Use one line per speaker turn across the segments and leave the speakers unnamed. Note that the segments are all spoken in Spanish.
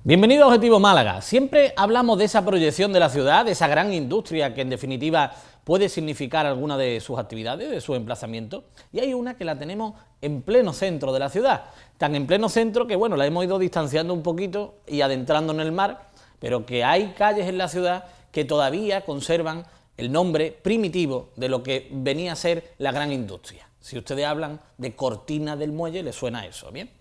Bienvenido a Objetivo Málaga. Siempre hablamos de esa proyección de la ciudad, de esa gran industria que en definitiva puede significar alguna de sus actividades, de su emplazamiento, y hay una que la tenemos en pleno centro de la ciudad, tan en pleno centro que bueno, la hemos ido distanciando un poquito y adentrando en el mar, pero que hay calles en la ciudad que todavía conservan el nombre primitivo de lo que venía a ser la gran industria. Si ustedes hablan de Cortina del Muelle, les suena eso, ¿bien?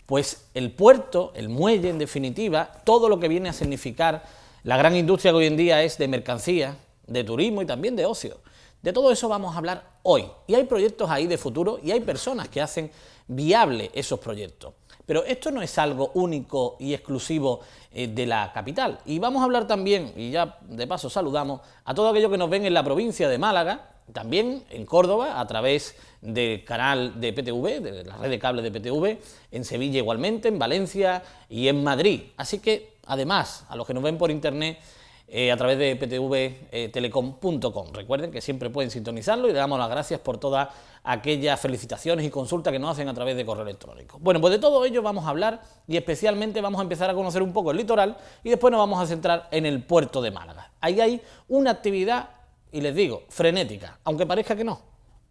Pues el puerto, el muelle, en definitiva, todo lo que viene a significar la gran industria que hoy en día es de mercancías, de turismo y también de ocio. De todo eso vamos a hablar hoy. Y hay proyectos ahí de futuro y hay personas que hacen viable esos proyectos. Pero esto no es algo único y exclusivo de la capital. Y vamos a hablar también, y ya de paso saludamos, a todos aquellos que nos ven en la provincia de Málaga, también en Córdoba, a través del canal de PTV, de la red de cable de PTV, en Sevilla igualmente, en Valencia y en Madrid. Así que, además, a los que nos ven por internet, a través de ptvtelecom.com. Recuerden que siempre pueden sintonizarlo y le damos las gracias por todas aquellas felicitaciones y consultas que nos hacen a través de correo electrónico. Bueno, pues de todo ello vamos a hablar y especialmente vamos a empezar a conocer un poco el litoral y después nos vamos a centrar en el puerto de Málaga. Ahí hay una actividad, y les digo, frenética, aunque parezca que no,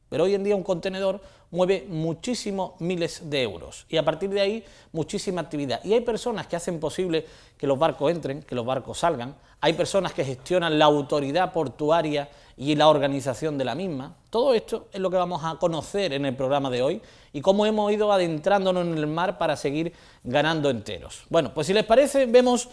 pero hoy en día un contenedor mueve muchísimos miles de euros y a partir de ahí muchísima actividad. Y hay personas que hacen posible que los barcos entren, que los barcos salgan, hay personas que gestionan la autoridad portuaria y la organización de la misma. Todo esto es lo que vamos a conocer en el programa de hoy y cómo hemos ido adentrándonos en el mar para seguir ganando enteros. Bueno, pues si les parece, vemos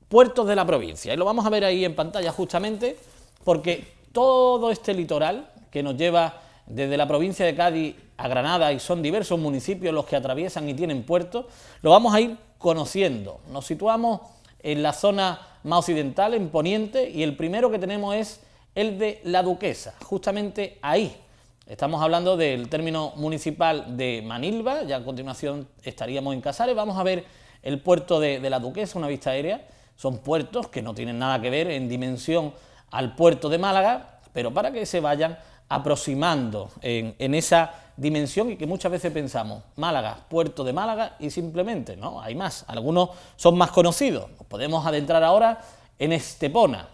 puertos de la provincia y lo vamos a ver ahí en pantalla justamente porque todo este litoral que nos lleva desde la provincia de Cádiz a Granada, y son diversos municipios los que atraviesan y tienen puertos, lo vamos a ir conociendo. Nos situamos en la zona más occidental, en Poniente, y el primero que tenemos es el de La Duquesa, justamente ahí. Estamos hablando del término municipal de Manilva, ya a continuación estaríamos en Casares. Vamos a ver el puerto de La Duquesa, una vista aérea. Son puertos que no tienen nada que ver en dimensión al puerto de Málaga, pero para que se vayan aproximando en esa dimensión y que muchas veces pensamos, Málaga, puerto de Málaga y simplemente, no, hay más, algunos son más conocidos. Nos podemos adentrar ahora en Estepona,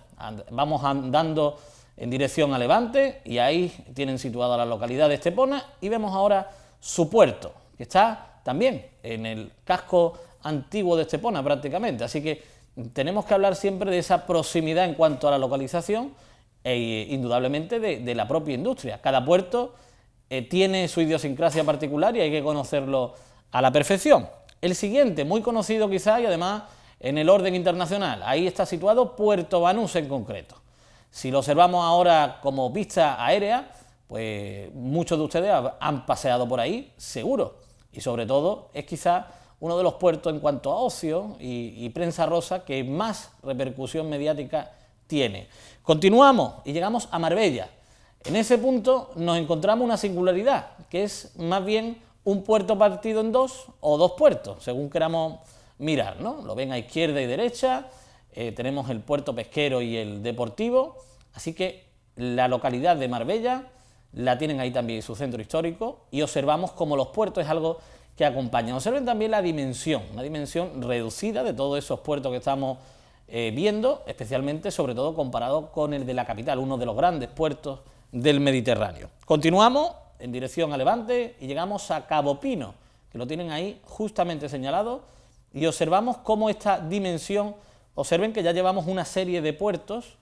vamos andando en dirección a Levante y ahí tienen situada la localidad de Estepona y vemos ahora su puerto, que está también en el casco antiguo de Estepona prácticamente, así que tenemos que hablar siempre de esa proximidad en cuanto a la localización e indudablemente de la propia industria. Cada puerto tiene su idiosincrasia particular y hay que conocerlo a la perfección. El siguiente, muy conocido quizá y además en el orden internacional, ahí está situado Puerto Banús en concreto. Si lo observamos ahora como vista aérea, pues muchos de ustedes han paseado por ahí, seguro, y sobre todo es quizá uno de los puertos en cuanto a ocio y prensa rosa que más repercusión mediática tiene. Continuamos y llegamos a Marbella. En ese punto nos encontramos una singularidad, que es más bien un puerto partido en dos o dos puertos, según queramos mirar, ¿no? Lo ven a izquierda y derecha, tenemos el puerto pesquero y el deportivo, así que la localidad de Marbella la tienen ahí también su centro histórico y observamos como los puertos es algo que acompaña. Observen también la dimensión, una dimensión reducida de todos esos puertos que estamos viendo, especialmente, sobre todo, comparado con el de la capital, uno de los grandes puertos del Mediterráneo. Continuamos en dirección a Levante y llegamos a Cabo Pino, que lo tienen ahí justamente señalado, y observamos cómo esta dimensión, observen que ya llevamos una serie de puertos,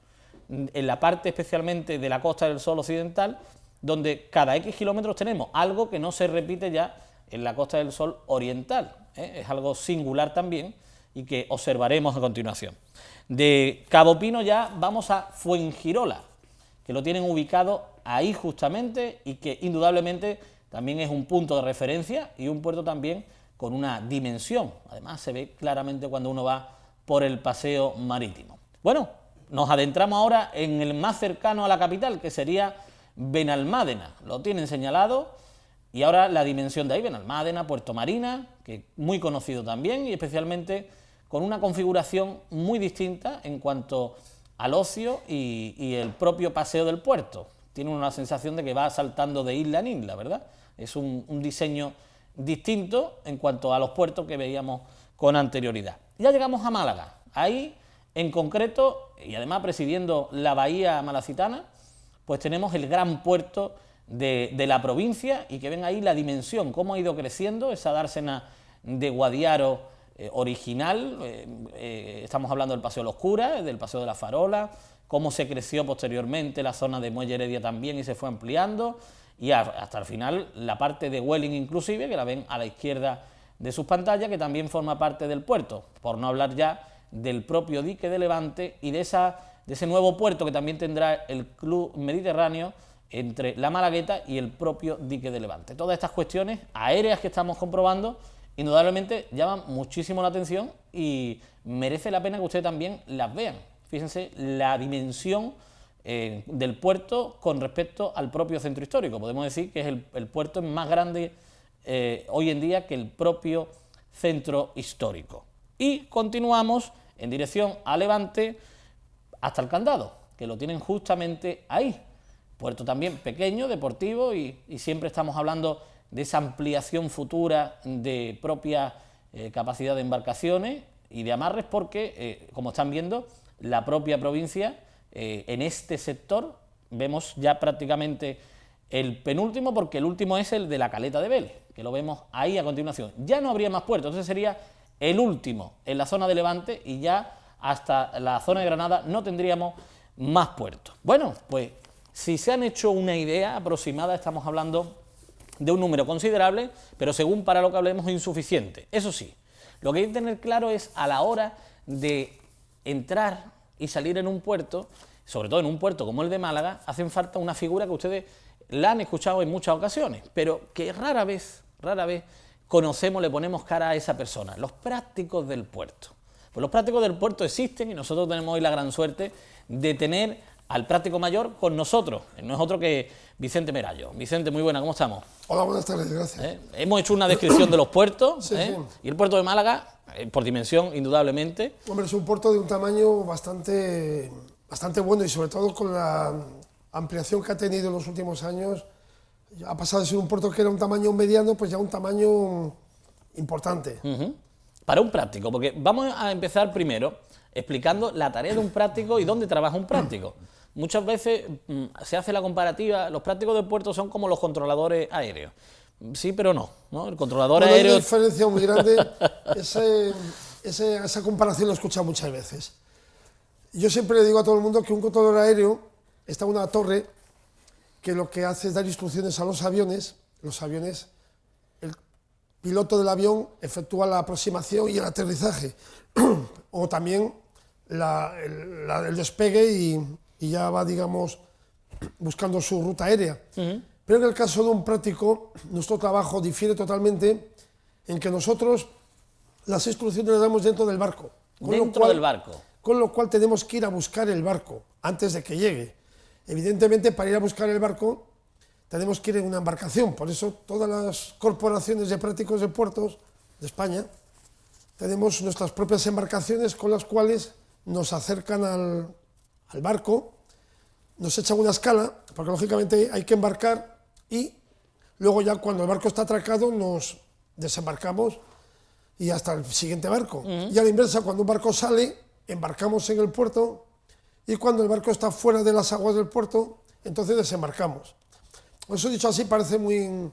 en la parte especialmente de la Costa del Sol occidental, donde cada X kilómetros tenemos algo que no se repite ya en la Costa del Sol oriental, es algo singular también y que observaremos a continuación. De Cabo Pino ya vamos a Fuengirola, que lo tienen ubicado ahí justamente y que indudablemente también es un punto de referencia y un puerto también con una dimensión. Además se ve claramente cuando uno va por el paseo marítimo. Bueno, nos adentramos ahora en el más cercano a la capital, que sería Benalmádena. Lo tienen señalado y ahora la dimensión de ahí, Benalmádena, Puerto Marina, que muy conocido también y especialmente con una configuración muy distinta en cuanto al ocio y el propio paseo del puerto. Tiene una sensación de que va saltando de isla en isla, ¿verdad? Es un diseño distinto en cuanto a los puertos que veíamos con anterioridad. Ya llegamos a Málaga. Ahí, en concreto, y además presidiendo la bahía malacitana, pues tenemos el gran puerto de la provincia, y que ven ahí la dimensión, cómo ha ido creciendo esa dársena de Guadiaro original. Estamos hablando del Paseo de los Curas, del Paseo de la Farola, cómo se creció posteriormente la zona de Muelle Heredia también y se fue ampliando, y hasta el final la parte de Welling inclusive, que la ven a la izquierda de sus pantallas, que también forma parte del puerto, por no hablar ya del propio dique de Levante y de ese nuevo puerto que también tendrá el Club Mediterráneo entre la Malagueta y el propio dique de Levante. Todas estas cuestiones aéreas que estamos comprobando indudablemente llaman muchísimo la atención y merece la pena que ustedes también las vean. Fíjense la dimensión del puerto con respecto al propio centro histórico. Podemos decir que es el puerto más grande hoy en día que el propio centro histórico. Y continuamos en dirección a Levante hasta el Candado, que lo tienen justamente ahí. Puerto también pequeño, deportivo, y siempre estamos hablando de esa ampliación futura de propia capacidad de embarcaciones y de amarres, porque, como están viendo, la propia provincia, en este sector, vemos ya prácticamente el penúltimo, porque el último es el de la Caleta de Vélez, que lo vemos ahí a continuación. Ya no habría más puertos, entonces sería el último en la zona de Levante, y ya hasta la zona de Granada no tendríamos más puertos. Bueno, pues si se han hecho una idea aproximada, estamos hablando de un número considerable, pero según para lo que hablemos insuficiente. Eso sí, lo que hay que tener claro es, a la hora de entrar y salir en un puerto, sobre todo en un puerto como el de Málaga, hacen falta una figura que ustedes la han escuchado en muchas ocasiones, pero que rara vez conocemos, le ponemos cara a esa persona: los prácticos del puerto. Pues los prácticos del puerto existen, y nosotros tenemos hoy la gran suerte de tener al práctico mayor con nosotros. No es otro que Vicente Merallo. Vicente, muy buena, ¿cómo estamos?
Hola, buenas tardes, gracias.
Hemos hecho una descripción de los puertos,
sí.
Y el puerto de Málaga, por dimensión, indudablemente.
Hombre, es un puerto de un tamaño bastante bueno, y sobre todo con la ampliación que ha tenido en los últimos años. Ha pasado de ser un puerto que era un tamaño mediano, pues ya un tamaño importante.
Para un práctico, porque vamos a empezar primero explicando la tarea de un práctico y dónde trabaja un práctico. Muchas veces se hace la comparativa: los prácticos del puerto son como los controladores aéreos. Sí, pero no. El controlador aéreo...
Hay una diferencia muy grande. Esa comparación la he escuchado muchas veces. Yo siempre le digo a todo el mundo que un controlador aéreo está en una torre que lo que hace es dar instrucciones a los aviones. Los aviones, el piloto del avión efectúa la aproximación y el aterrizaje, o también el despegue, y ya va, digamos, buscando su ruta aérea. Pero en el caso de un práctico, nuestro trabajo difiere totalmente en que nosotros las instrucciones las damos dentro del barco.
Del barco.
Con lo cual tenemos que ir a buscar el barco antes de que llegue. Evidentemente, para ir a buscar el barco tenemos que ir en una embarcación. Por eso todas las corporaciones de prácticos de puertos de España tenemos nuestras propias embarcaciones con las cuales nos acercan al barco, nos echan una escala, porque lógicamente hay que embarcar, y luego ya cuando el barco está atracado nos desembarcamos y hasta el siguiente barco. Y a la inversa, cuando un barco sale, embarcamos en el puerto, y cuando el barco está fuera de las aguas del puerto, entonces desembarcamos. Eso, dicho así, parece muy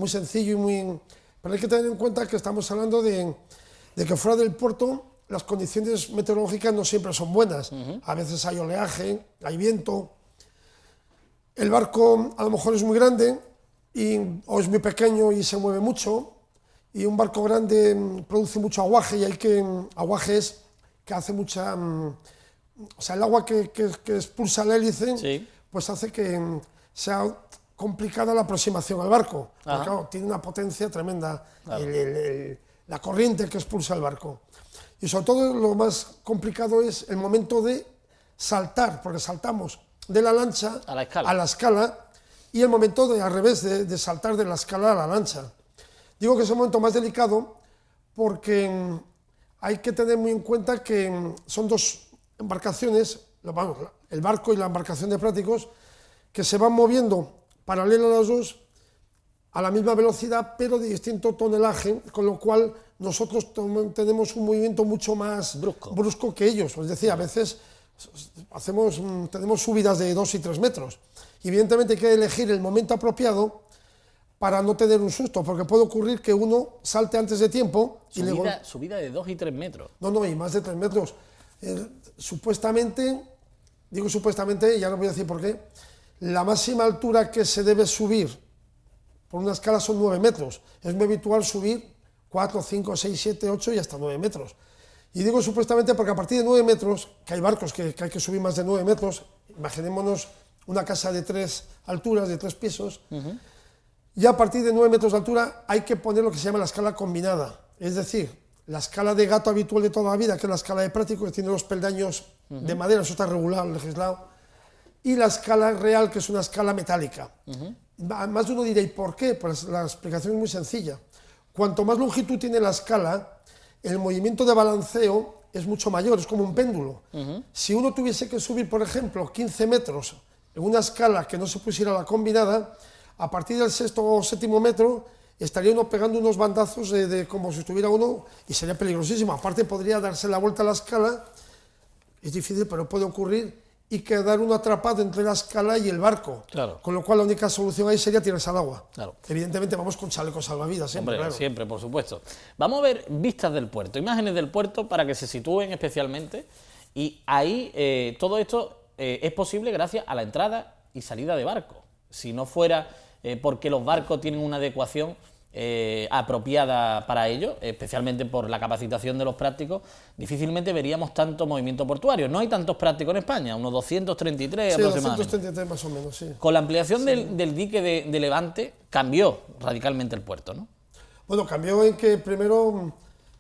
sencillo pero hay que tener en cuenta que estamos hablando de que fuera del puerto las condiciones meteorológicas no siempre son buenas. A veces hay oleaje, hay viento. El barco a lo mejor es muy grande o es muy pequeño y se mueve mucho, y un barco grande produce mucho aguaje, y aguaje es que hace mucha... o sea, el agua que expulsa el hélice,
sí,
pues hace que sea complicada la aproximación al barco. Porque, claro, tiene una potencia tremenda, claro, la corriente que expulsa el barco. Y sobre todo lo más complicado es el momento de saltar, porque saltamos de la lancha a la escala, y el momento de, al revés, de saltar de la escala a la lancha. Digo que es el momento más delicado porque hay que tener muy en cuenta que son dos embarcaciones, el barco y la embarcación de prácticos, que se van moviendo paralelo a las dos, a la misma velocidad, pero de distinto tonelaje, con lo cual nosotros tenemos un movimiento mucho más brusco que ellos. Es decir, a veces tenemos subidas de 2 y 3 metros. Y evidentemente hay que elegir el momento apropiado para no tener un susto, porque puede ocurrir que uno salte antes de tiempo.
Subida de 2 y 3 metros.
No, y más de 3 metros. Supuestamente, digo supuestamente, ya no voy a decir por qué, la máxima altura que se debe subir por una escala son 9 metros. Es muy habitual subir 4, 5, 6, 7, 8 y hasta 9 metros. Y digo supuestamente porque a partir de 9 metros, que hay barcos que hay que subir más de 9 metros, imaginémonos una casa de 3 alturas, de 3 pisos, ya a partir de 9 metros de altura hay que poner lo que se llama la escala combinada, es decir, la escala de gato habitual de toda la vida, que es la escala de práctico, que tiene los peldaños de madera, eso está regulado, legislado, y la escala real, que es una escala metálica. Más de uno dirá, ¿y por qué? Pues la explicación es muy sencilla. Cuanto más longitud tiene la escala, el movimiento de balanceo es mucho mayor, es como un péndulo. Si uno tuviese que subir, por ejemplo, 15 metros en una escala que no se pusiera la combinada, a partir del 6º o 7º metro estaría uno pegando unos bandazos como si estuviera uno, y sería peligrosísimo. Aparte podría darse la vuelta a la escala, es difícil, pero puede ocurrir, y quedar uno atrapado entre la escala y el barco.
Claro.
Con lo cual la única solución ahí sería tirarse al agua.
Claro.
Evidentemente vamos con chalecos salvavidas, siempre.
Hombre,
claro.
siempre, por supuesto. Vamos a ver vistas del puerto, imágenes del puerto para que se sitúen especialmente. Y ahí todo esto es posible gracias a la entrada y salida de barcos. Si no fuera porque los barcos tienen una adecuación apropiada para ello, especialmente por la capacitación de los prácticos, difícilmente veríamos tanto movimiento portuario. No hay tantos prácticos en España, unos 233 aproximadamente.
233 más o menos, sí.
Con la ampliación del dique de Levante cambió radicalmente el puerto, ¿no?
Bueno, cambió en que primero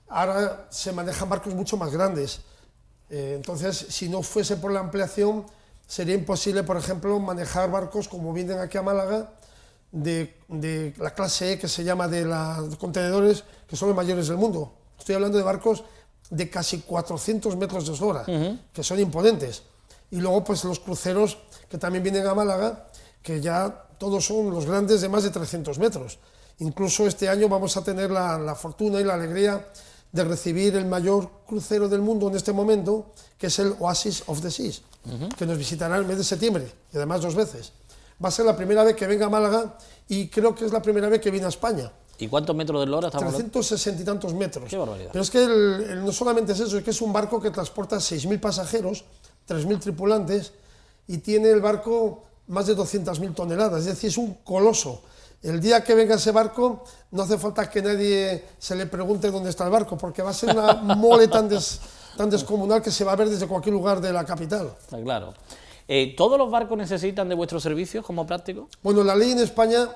ahora se manejan barcos mucho más grandes. Entonces, si no fuese por la ampliación, sería imposible, por ejemplo, manejar barcos como vienen aquí a Málaga, de la clase E, que se llama de los contenedores, que son los mayores del mundo. Estoy hablando de barcos de casi 400 metros de eslora, que son imponentes. Y luego, pues los cruceros que también vienen a Málaga, que ya todos son los grandes de más de 300 metros. Incluso este año vamos a tener la fortuna y la alegría de recibir el mayor crucero del mundo en este momento, que es el Oasis of the Seas, que nos visitará el mes de septiembre, y además 2 veces. Va a ser la primera vez que venga a Málaga y creo que es la primera vez que viene a España.
¿Y cuántos metros de eslora estamos hablando?
360 y tantos metros.
Qué barbaridad.
Pero es que no solamente es eso, es que es un barco que transporta 6.000 pasajeros, 3.000 tripulantes, y tiene el barco más de 200.000 toneladas, es decir, es un coloso. El día que venga ese barco, no hace falta que nadie se le pregunte dónde está el barco, porque va a ser una mole tan descomunal que se va a ver desde cualquier lugar de la capital.
Está claro. ¿Todos los barcos necesitan de vuestros servicios como prácticos?
Bueno, la ley en España,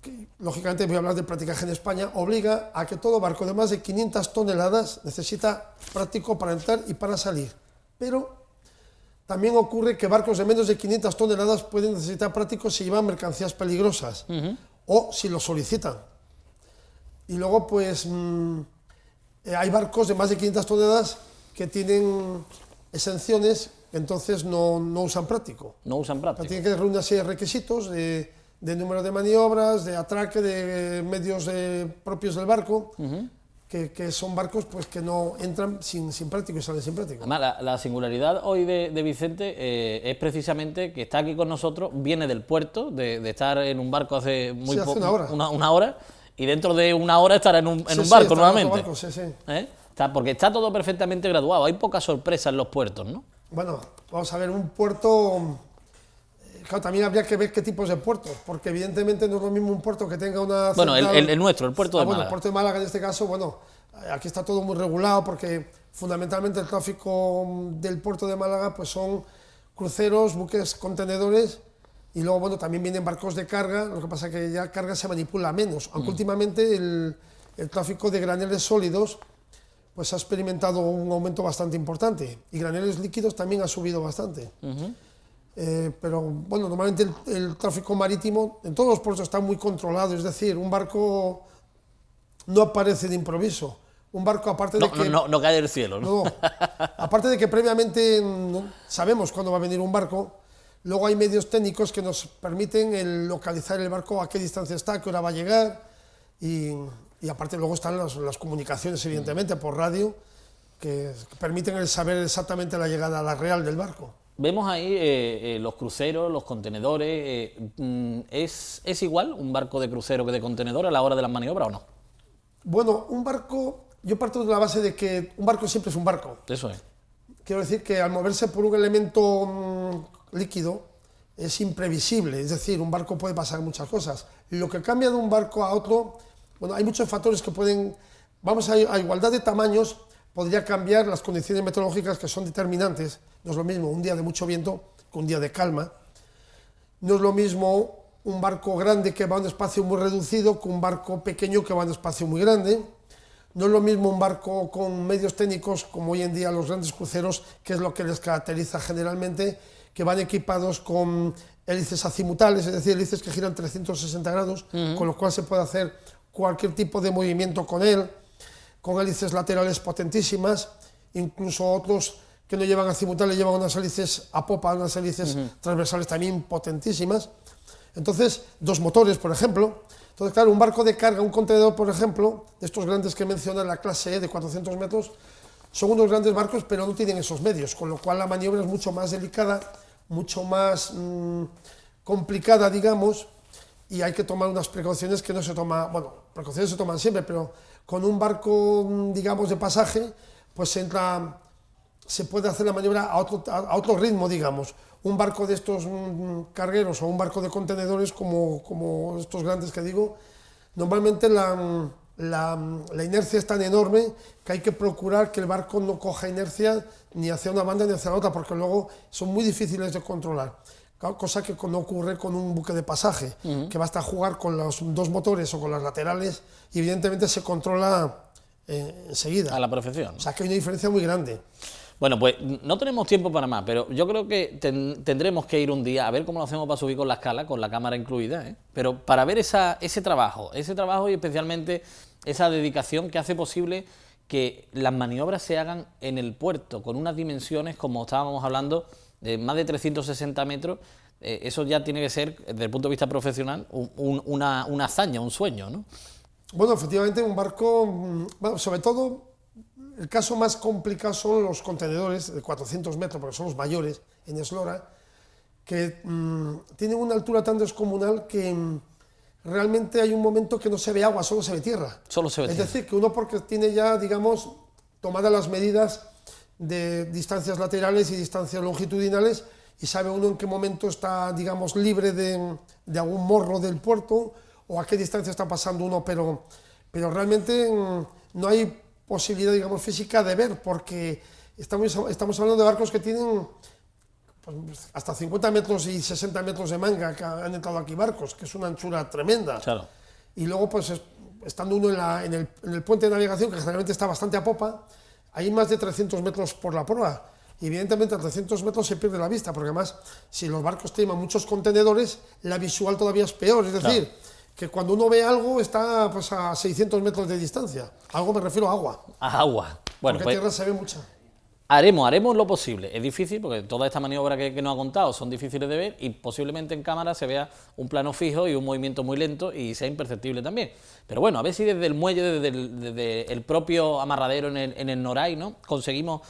que, lógicamente voy a hablar de practicaje en España, obliga a que todo barco de más de 500 toneladas necesita práctico para entrar y para salir. Pero también ocurre que barcos de menos de 500 toneladas pueden necesitar prácticos si llevan mercancías peligrosas o si lo solicitan. Y luego, pues, hay barcos de más de 500 toneladas que tienen exenciones, entonces no usan práctico.
No usan práctico.
Tienen que reunir una serie de requisitos de número de maniobras, de atraque, de medios propios del barco, que son barcos pues que no entran sin práctico y salen sin práctico.
Además, la singularidad hoy de Vicente es precisamente que está aquí con nosotros, viene del puerto, de estar en un barco hace muy
hace
poco,
una hora.
Y dentro de una hora estará en un barco nuevamente.
En otro barco, sí.
Porque está todo perfectamente graduado, hay pocas sorpresas en los puertos, ¿no?
Bueno, vamos a ver, un puerto... Claro, también habría que ver qué tipos de puertos, porque evidentemente no es lo mismo un puerto que tenga una...
Bueno,
central...
el nuestro, el puerto de Málaga.
Bueno, el puerto de Málaga en este caso, bueno, aquí está todo muy regulado porque fundamentalmente el tráfico del puerto de Málaga pues son cruceros, buques, contenedores y luego, bueno, también vienen barcos de carga, lo que pasa es que ya carga se manipula menos, aunque últimamente el tráfico de graneles sólidos pues ha experimentado un aumento bastante importante y graneles líquidos también ha subido bastante. Pero bueno, normalmente el tráfico marítimo en todos los puertos está muy controlado, es decir, un barco no aparece de improviso. Un barco, aparte de que...
No cae del cielo, ¿no?
No, aparte de que previamente sabemos cuándo va a venir un barco, Luego hay medios técnicos que nos permiten el localizar el barco, a qué distancia está, a qué hora va a llegar, y aparte luego están las comunicaciones, evidentemente, por radio, que permiten el saber exactamente la llegada a la real del barco.
Vemos ahí los cruceros, los contenedores. ¿Es igual un barco de crucero que de contenedor a la hora de las maniobras o no?
Bueno, un barco, yo parto de la base de que un barco siempre es un barco.
Eso es.
Quiero decir que al moverse por un elemento líquido es imprevisible, es decir, un barco puede pasar muchas cosas. Lo que cambia de un barco a otro, bueno, hay muchos factores que pueden, vamos a igualdad de tamaños, podría cambiar las condiciones meteorológicas que son determinantes. No es lo mismo un día de mucho viento que un día de calma. No es lo mismo un barco grande que va a un espacio muy reducido que un barco pequeño que va a un espacio muy grande. No es lo mismo un barco con medios técnicos, como hoy en día los grandes cruceros, que es lo que les caracteriza generalmente, que van equipados con hélices azimutales, es decir, hélices que giran 360 grados, con lo cual se puede hacer cualquier tipo de movimiento con él, con hélices laterales potentísimas, incluso otros que no llevan azimutales llevan unas hélices a popa, unas hélices transversales también potentísimas. Entonces, dos motores, por ejemplo. Entonces, claro, un barco de carga, un contenedor, por ejemplo, de estos grandes que menciona, la clase E de 400 metros, son unos grandes barcos, pero no tienen esos medios, con lo cual la maniobra es mucho más delicada, mucho más complicada, digamos, y hay que tomar unas precauciones que no se toman, bueno, precauciones se toman siempre, pero con un barco, digamos, de pasaje, pues se puede hacer la maniobra a otro ritmo, digamos. Un barco de estos cargueros o un barco de contenedores como estos grandes que digo, normalmente la inercia es tan enorme que hay que procurar que el barco no coja inercia ni hacia una banda ni hacia la otra, porque luego son muy difíciles de controlar. Cosa que no ocurre con un buque de pasaje, que basta jugar con los dos motores o con las laterales y evidentemente se controla enseguida.
A la perfección.
O sea que hay una diferencia muy grande.
Bueno, pues no tenemos tiempo para más, pero yo creo que tendremos que ir un día a ver cómo lo hacemos para subir con la escala, con la cámara incluida, pero para ver ese trabajo y especialmente esa dedicación que hace posible que las maniobras se hagan en el puerto, con unas dimensiones, como estábamos hablando, de más de 360 metros, eso ya tiene que ser, desde el punto de vista profesional, una hazaña, un sueño, ¿no?
Bueno, efectivamente, un barco, bueno, sobre todo, el caso más complicado son los contenedores de 400 metros, porque son los mayores en eslora, que tienen una altura tan descomunal que realmente hay un momento que no se ve agua, solo se ve tierra.
Solo se ve tierra.
Es decir, que uno porque tiene ya, digamos, tomadas las medidas de distancias laterales y distancias longitudinales y sabe uno en qué momento está, digamos, libre de algún morro del puerto o a qué distancia está pasando uno, pero realmente no hay posibilidad, digamos, física de ver, porque estamos hablando de barcos que tienen pues, hasta 50 metros y 60 metros de manga, que han entrado aquí barcos, que es una anchura tremenda.
Claro.
Y luego, pues, estando uno en el puente de navegación, que generalmente está bastante a popa, hay más de 300 metros por la proa. Y evidentemente a 300 metros se pierde la vista, porque además, si los barcos tienen muchos contenedores, la visual todavía es peor, es decir, claro, que cuando uno ve algo está pues, a 600 metros de distancia. Algo me refiero a agua.
A agua. Bueno,
porque
pues,
tierra se ve mucha.
Haremos lo posible. Es difícil porque toda esta maniobra que nos ha contado son difíciles de ver y posiblemente en cámara se vea un plano fijo y un movimiento muy lento y sea imperceptible también. Pero bueno, a ver si desde el muelle, desde el propio amarradero en el Noray, ¿no?, conseguimos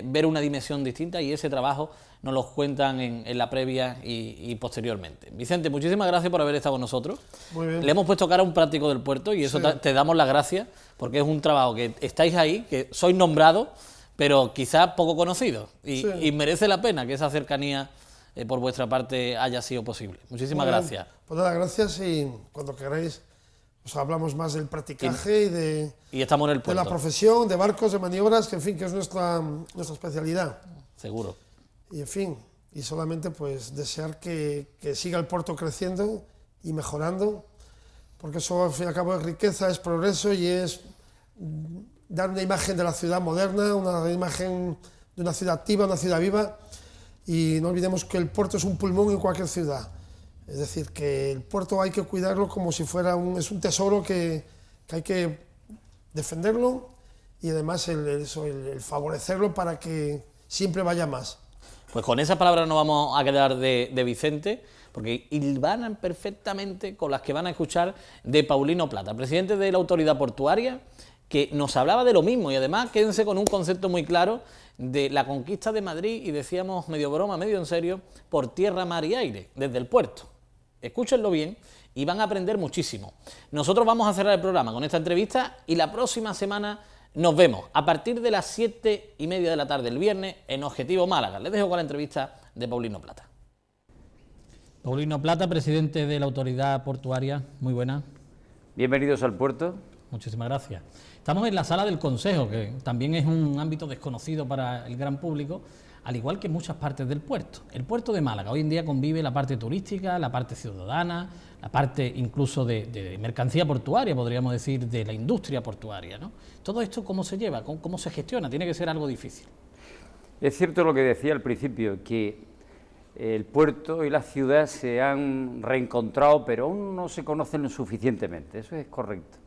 ver una dimensión distinta y ese trabajo nos lo cuentan en la previa y posteriormente. Vicente, muchísimas gracias por haber estado con nosotros.
Muy bien.
Le hemos puesto cara a un práctico del puerto y eso te damos las gracias porque es un trabajo que estáis ahí, que sois nombrados, pero quizás poco conocido y merece la pena que esa cercanía por vuestra parte haya sido posible. Muchísimas gracias.
Pues nada, gracias y cuando queráis pues hablamos más del practicaje
y estamos en el puerto.
De la profesión, de barcos, de maniobras, que en fin, que es nuestra especialidad.
Seguro.
Y en fin, y solamente pues desear que siga el puerto creciendo y mejorando, porque eso al fin y al cabo es riqueza, es progreso y es dar una imagen de la ciudad moderna, una imagen de una ciudad activa, una ciudad viva, y no olvidemos que el puerto es un pulmón en cualquier ciudad. Es decir, que el puerto hay que cuidarlo como si fuera es un tesoro que hay que defenderlo y además el favorecerlo para que siempre vaya más.
Pues con esas palabras nos vamos a quedar de Vicente, porque hilvanan perfectamente con las que van a escuchar de Paulino Plata, presidente de la Autoridad Portuaria, que nos hablaba de lo mismo y además quédense con un concepto muy claro de la conquista de Madrid y decíamos medio broma, medio en serio, por tierra, mar y aire, desde el puerto. Escúchenlo bien y van a aprender muchísimo. Nosotros vamos a cerrar el programa con esta entrevista y la próxima semana nos vemos a partir de las 7:30 de la tarde el viernes en Objetivo Málaga. Les dejo con la entrevista de Paulino Plata. Paulino Plata, presidente de la Autoridad Portuaria, muy buena.
Bienvenidos al puerto.
Muchísimas gracias. Estamos en la sala del Consejo, que también es un ámbito desconocido para el gran público, al igual que muchas partes del puerto. El puerto de Málaga hoy en día convive la parte turística, la parte ciudadana, la parte incluso de mercancía portuaria, podríamos decir, de la industria portuaria, ¿no? Todo esto, ¿cómo se lleva? ¿Cómo se gestiona? Tiene que ser algo difícil.
Es cierto lo que decía al principio, que el puerto y la ciudad se han reencontrado, pero aún no se conocen suficientemente, eso es correcto.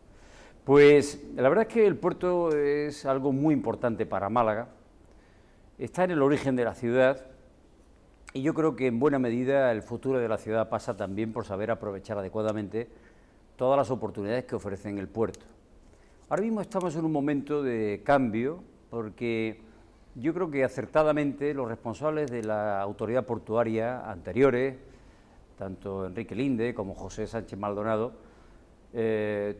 Pues la verdad es que el puerto es algo muy importante para Málaga, está en el origen de la ciudad y yo creo que en buena medida el futuro de la ciudad pasa también por saber aprovechar adecuadamente todas las oportunidades que ofrecen el puerto. Ahora mismo estamos en un momento de cambio porque yo creo que acertadamente los responsables de la autoridad portuaria anteriores, tanto Enrique Linde como José Sánchez Maldonado,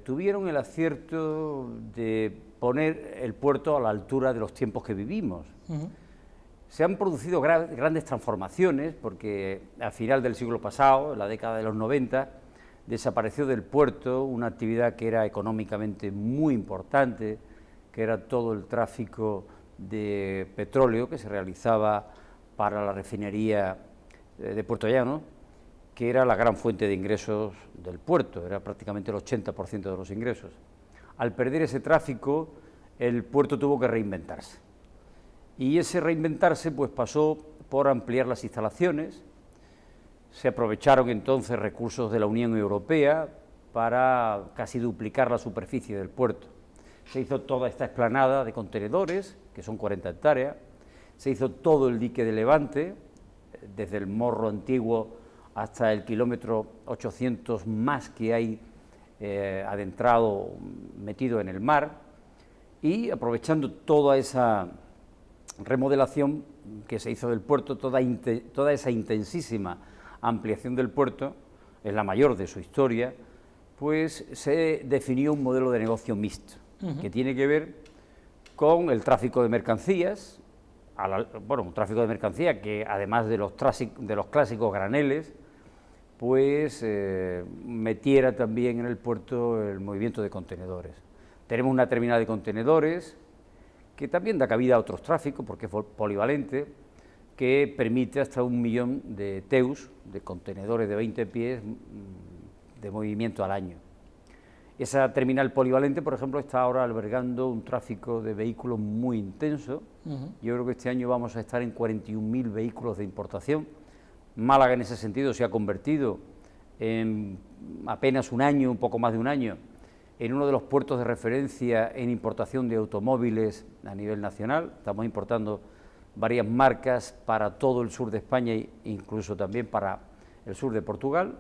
tuvieron el acierto de poner el puerto a la altura de los tiempos que vivimos. Se han producido grandes transformaciones porque al final del siglo pasado, en la década de los 90, desapareció del puerto una actividad que era económicamente muy importante, que era todo el tráfico de petróleo que se realizaba para la refinería de Puerto Llano, que era la gran fuente de ingresos del puerto, era prácticamente el 80% de los ingresos. Al perder ese tráfico, el puerto tuvo que reinventarse. Y ese reinventarse pues pasó por ampliar las instalaciones, se aprovecharon entonces recursos de la Unión Europea para casi duplicar la superficie del puerto. Se hizo toda esta explanada de contenedores, que son 40 hectáreas, se hizo todo el dique de levante, desde el morro antiguo hasta el kilómetro 800 más que hay adentrado, metido en el mar, y aprovechando toda esa remodelación que se hizo del puerto, toda esa intensísima ampliación del puerto, es la mayor de su historia, pues se definió un modelo de negocio mixto, que tiene que ver con el tráfico de mercancías, un tráfico de mercancías que además de los clásicos graneles, pues metiera también en el puerto el movimiento de contenedores. Tenemos una terminal de contenedores que también da cabida a otros tráficos, porque es polivalente, que permite hasta 1 millón de TEUs, de contenedores de 20 pies, de movimiento al año. Esa terminal polivalente, por ejemplo, está ahora albergando un tráfico de vehículos muy intenso. Yo creo que este año vamos a estar en 41.000 vehículos de importación. Málaga en ese sentido se ha convertido en apenas un año, un poco más de un año, en uno de los puertos de referencia en importación de automóviles a nivel nacional. Estamos importando varias marcas para todo el sur de España e incluso también para el sur de Portugal.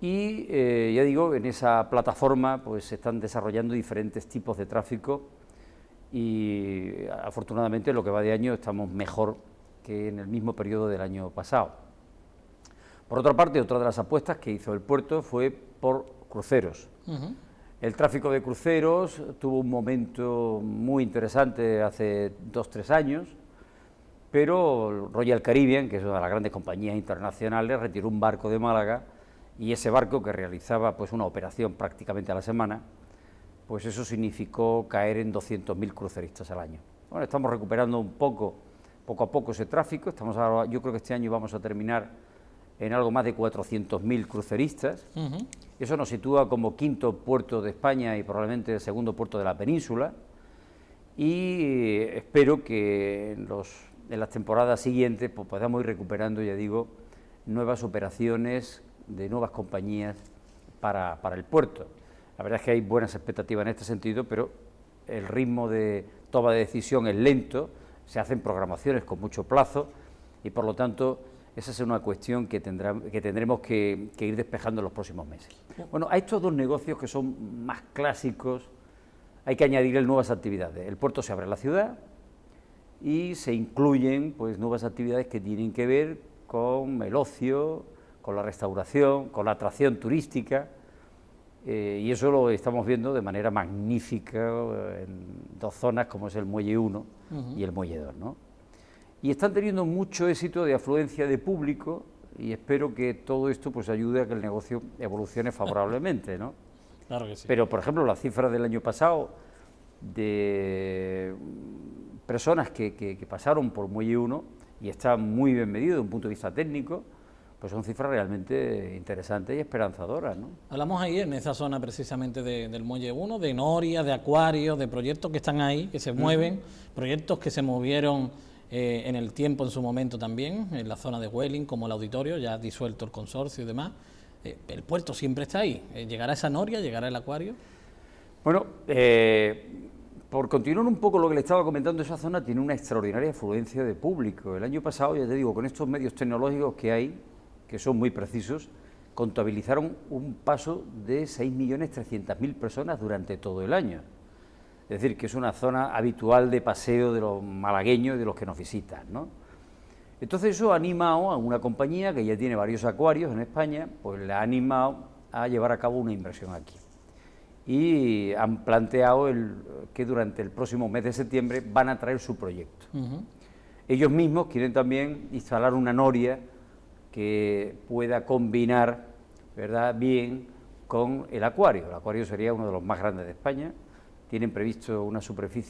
Y ya digo, en esa plataforma pues se están desarrollando diferentes tipos de tráfico y afortunadamente en lo que va de año estamos mejor que en el mismo periodo del año pasado. Por otra parte, otra de las apuestas que hizo el puerto fue por cruceros. El tráfico de cruceros tuvo un momento muy interesante hace 2 o 3 años, pero Royal Caribbean, que es una de las grandes compañías internacionales, retiró un barco de Málaga y ese barco, que realizaba pues una operación prácticamente a la semana, pues eso significó caer en 200.000 cruceristas al año. Bueno, estamos recuperando un poco a poco ese tráfico. Yo creo que este año vamos a terminar en algo más de 400.000 cruceristas. Eso nos sitúa como 5.º puerto de España y probablemente el 2.º puerto de la península, y espero que en las temporadas siguientes pues podamos ir recuperando, ya digo, nuevas operaciones de nuevas compañías para el puerto. La verdad es que hay buenas expectativas en este sentido, pero el ritmo de toma de decisión es lento, se hacen programaciones con mucho plazo y por lo tanto esa es una cuestión que tendremos que ir despejando en los próximos meses. Bueno, a estos dos negocios que son más clásicos hay que añadirle nuevas actividades. El puerto se abre a la ciudad y se incluyen pues nuevas actividades que tienen que ver con el ocio, con la restauración, con la atracción turística, y eso lo estamos viendo de manera magnífica en dos zonas como es el Muelle 1 y el Muelle 2, ¿no? Y están teniendo mucho éxito de afluencia de público y espero que todo esto pues ayude a que el negocio evolucione favorablemente, ¿no?
Claro que sí.
Pero, por ejemplo, las cifras del año pasado de personas que pasaron por Muelle 1 y está muy bien medido desde un punto de vista técnico, pues son cifras realmente interesantes y esperanzadoras, ¿no?
Hablamos ayer en esa zona precisamente del Muelle 1, de norias, de acuarios, de proyectos que están ahí, que se mueven, proyectos que se movieron en el tiempo en su momento también, en la zona de Welling, como el auditorio, ya disuelto el consorcio y demás. El puerto siempre está ahí. ¿Llegará esa noria? ¿Llegará el acuario?
Bueno, por continuar un poco lo que le estaba comentando, esa zona tiene una extraordinaria afluencia de público. El año pasado, ya te digo, con estos medios tecnológicos que hay, que son muy precisos, contabilizaron un paso de 6.300.000 personas durante todo el año. Es decir, que es una zona habitual de paseo de los malagueños y de los que nos visitan, ¿no? Entonces eso ha animado a una compañía que ya tiene varios acuarios en España, pues le ha animado a llevar a cabo una inversión aquí. Y han planteado que durante el próximo mes de septiembre van a traer su proyecto. Ellos mismos quieren también instalar una noria que pueda combinar, ¿verdad?, bien con el acuario. El acuario sería uno de los más grandes de España. Tienen previsto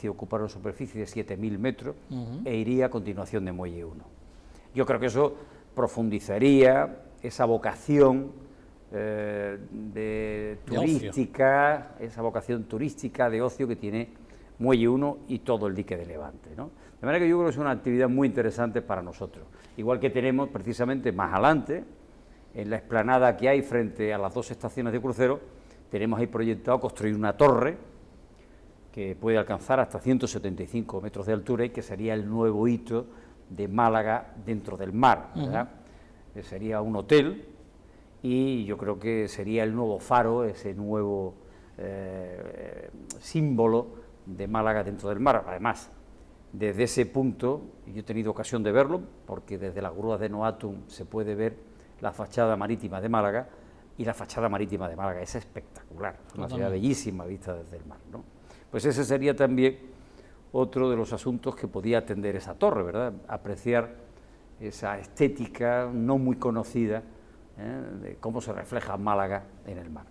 ocupar una superficie de 7.000 metros e iría a continuación de Muelle 1. Yo creo que eso profundizaría esa vocación turística, esa vocación turística de ocio que tiene Muelle 1 y todo el dique de Levante, ¿no? De manera que yo creo que es una actividad muy interesante para nosotros. Igual que tenemos precisamente más adelante, en la explanada que hay frente a las dos estaciones de crucero, tenemos ahí proyectado construir una torre que puede alcanzar hasta 175 metros de altura y que sería el nuevo hito de Málaga dentro del mar, ¿verdad? Sería un hotel y yo creo que sería el nuevo faro, ese nuevo símbolo de Málaga dentro del mar. Además, desde ese punto, yo he tenido ocasión de verlo, porque desde las grúas de Noatum se puede ver la fachada marítima de Málaga, y la fachada marítima de Málaga es espectacular, es una ciudad bellísima vista desde el mar, ¿no? Pues ese sería también otro de los asuntos que podía atender esa torre, ¿verdad? Apreciar esa estética no muy conocida, de cómo se refleja Málaga en el mar.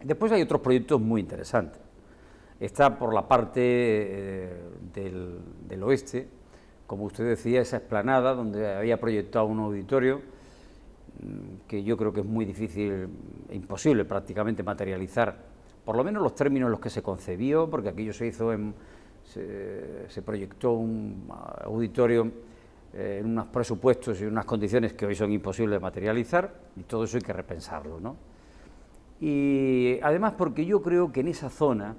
Después hay otros proyectos muy interesantes. Está por la parte del oeste, como usted decía, esa explanada donde había proyectado un auditorio que yo creo que es muy difícil, imposible prácticamente materializar, por lo menos los términos en los que se concebió, porque aquello se hizo se proyectó un auditorio en unos presupuestos y unas condiciones que hoy son imposibles de materializar, y todo eso hay que repensarlo, ¿no? Y además porque yo creo que en esa zona,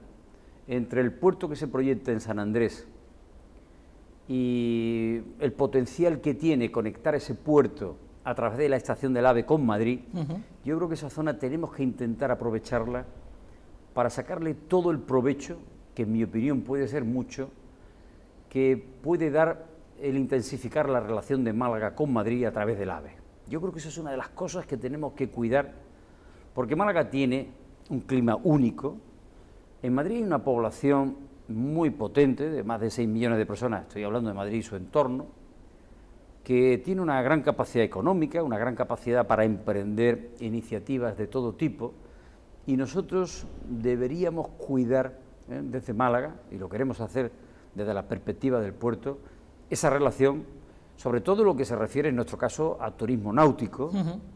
entre el puerto que se proyecta en San Andrés y el potencial que tiene conectar ese puerto a través de la estación del AVE con Madrid, yo creo que esa zona tenemos que intentar aprovecharla para sacarle todo el provecho, que en mi opinión puede ser mucho, que puede dar el intensificar la relación de Málaga con Madrid a través del AVE. Yo creo que esa es una de las cosas que tenemos que cuidar, porque Málaga tiene un clima único. En Madrid hay una población muy potente, de más de 6 millones de personas, estoy hablando de Madrid y su entorno, que tiene una gran capacidad económica, una gran capacidad para emprender iniciativas de todo tipo, y nosotros deberíamos cuidar desde Málaga, y lo queremos hacer desde la perspectiva del puerto, esa relación, sobre todo lo que se refiere en nuestro caso a turismo náutico.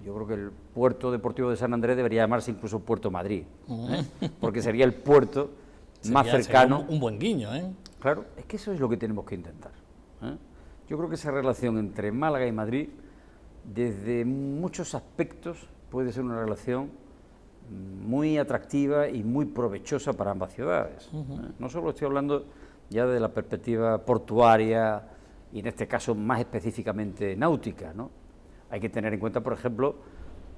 Yo creo que el puerto deportivo de San Andrés debería llamarse incluso Puerto Madrid, porque sería el puerto más cercano.
Sería un buen guiño, ¿eh?
Claro, es que eso es lo que tenemos que intentar, ¿eh? Yo creo que esa relación entre Málaga y Madrid, desde muchos aspectos, puede ser una relación muy atractiva y muy provechosa para ambas ciudades. No solo estoy hablando ya de la perspectiva portuaria, y en este caso más específicamente náutica, ¿no? Hay que tener en cuenta, por ejemplo,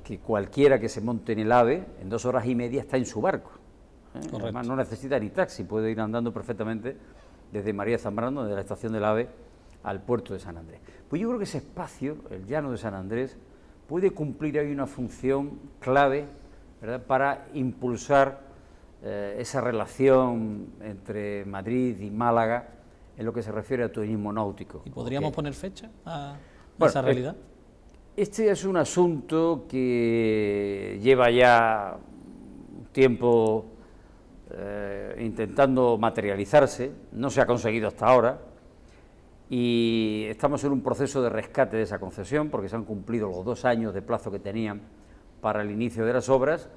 que cualquiera que se monte en el AVE, en 2 horas y media está en su barco. Además no necesita ni taxi, puede ir andando perfectamente desde María Zambrano, desde la estación del AVE, al puerto de San Andrés. Pues yo creo que ese espacio, el llano de San Andrés, puede cumplir ahí una función clave, ¿verdad?, para impulsar esa relación entre Madrid y Málaga en lo que se refiere a turismo náutico.
¿Y podríamos poner fecha a
Bueno,
esa realidad?
Este es un asunto que lleva ya un tiempo intentando materializarse, no se ha conseguido hasta ahora, y estamos en un proceso de rescate de esa concesión, porque se han cumplido los 2 años de plazo que tenían para el inicio de las obras,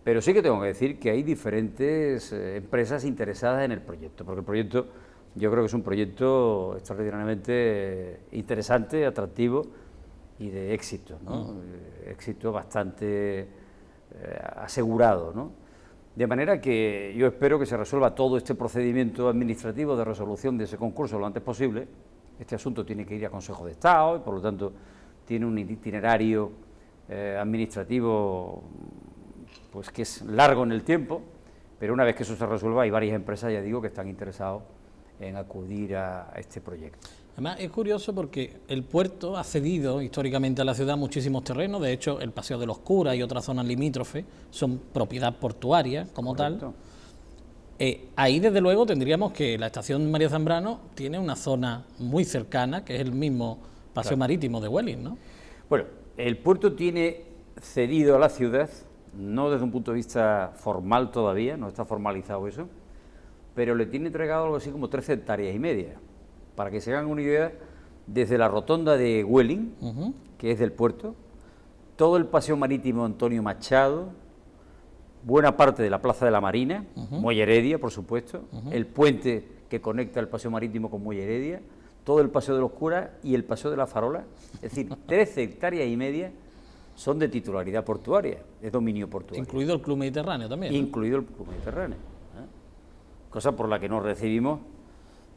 pero sí que tengo que decir que hay diferentes empresas interesadas en el proyecto, porque el proyecto yo creo que es un proyecto extraordinariamente interesante, atractivo y de éxito, ¿no? Éxito bastante asegurado, ¿no? De manera que yo espero que se resuelva todo este procedimiento administrativo de resolución de ese concurso lo antes posible. Este asunto tiene que ir a Consejo de Estado y por lo tanto tiene un itinerario administrativo pues que es largo en el tiempo, pero una vez que eso se resuelva hay varias empresas, ya digo, que están interesados en acudir a este proyecto.
Además es curioso porque el puerto ha cedido históricamente a la ciudad muchísimos terrenos, de hecho el Paseo de los Curas y otras zonas limítrofes son propiedad portuaria como
Correcto.
tal. Ahí desde luego tendríamos que la estación María Zambrano tiene una zona muy cercana, que es el mismo paseo marítimo de Welling, ¿no?
Bueno, el puerto tiene cedido a la ciudad, no desde un punto de vista formal todavía, no está formalizado eso, pero le tiene entregado algo así como 13 hectáreas y media. Para que se hagan una idea, desde la rotonda de Welling, que es del puerto, todo el paseo marítimo Antonio Machado, buena parte de la Plaza de la Marina, Muelle Heredia, por supuesto, el puente que conecta el paseo marítimo con Muelle Heredia, todo el paseo de los Curas y el paseo de la Farola, es decir, 13 hectáreas y media son de titularidad portuaria, de dominio portuario.
Incluido el Club Mediterráneo también, ¿no?
Incluido el Club Mediterráneo. Cosa por la que no recibimos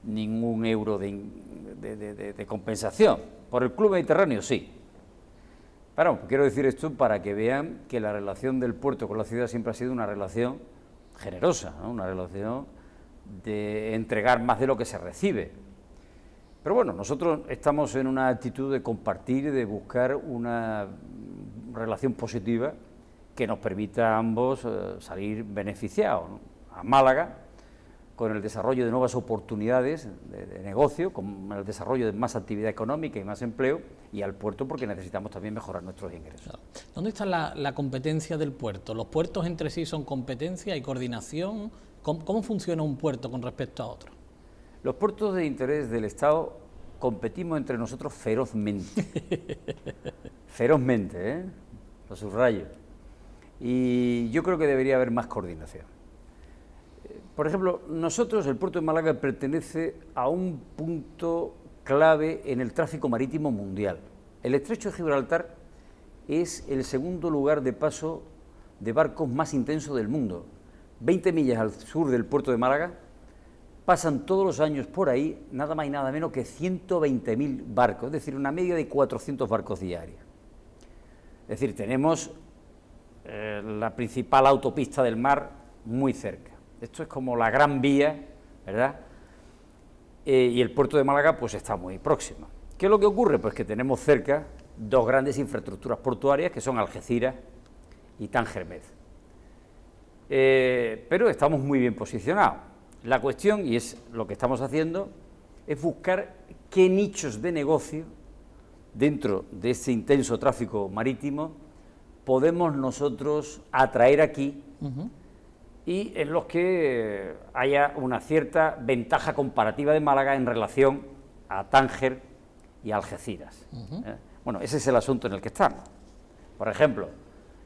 ningún euro de compensación. Por el Club Mediterráneo sí. Pero quiero decir esto para que vean que la relación del puerto con la ciudad siempre ha sido una relación generosa, ¿no? Una relación de entregar más de lo que se recibe. Pero bueno, nosotros estamos en una actitud de compartir, de buscar una relación positiva que nos permita a ambos salir beneficiados, ¿no? A Málaga, con el desarrollo de nuevas oportunidades de negocio, con el desarrollo de más actividad económica y más empleo, y al puerto porque necesitamos también mejorar nuestros ingresos.
Claro. ¿Dónde está la competencia del puerto? ¿Los puertos entre sí son competencia y coordinación? ¿Cómo funciona un puerto con respecto a otro?
Los puertos de interés del Estado competimos entre nosotros ferozmente. Ferozmente, ¿eh? Lo subrayo. Y yo creo que debería haber más coordinación. Por ejemplo, nosotros, el puerto de Málaga, pertenece a un punto clave en el tráfico marítimo mundial. El estrecho de Gibraltar es el segundo lugar de paso de barcos más intenso del mundo. 20 millas al sur del puerto de Málaga pasan todos los años por ahí nada más y nada menos que 120.000 barcos, es decir, una media de 400 barcos diarios. Es decir, tenemos la principal autopista del mar muy cerca. Esto es como la Gran Vía, ¿verdad? Y el puerto de Málaga pues está muy próximo. ¿Qué es lo que ocurre? Pues que tenemos cerca 2 grandes infraestructuras portuarias que son Algeciras y Tánger-Med. Pero estamos muy bien posicionados. La cuestión, y es lo que estamos haciendo, es buscar qué nichos de negocio dentro de este intenso tráfico marítimo podemos nosotros atraer aquí y en los que haya una cierta ventaja comparativa de Málaga en relación a Tánger y Algeciras. Bueno, ese es el asunto en el que estamos. Por ejemplo,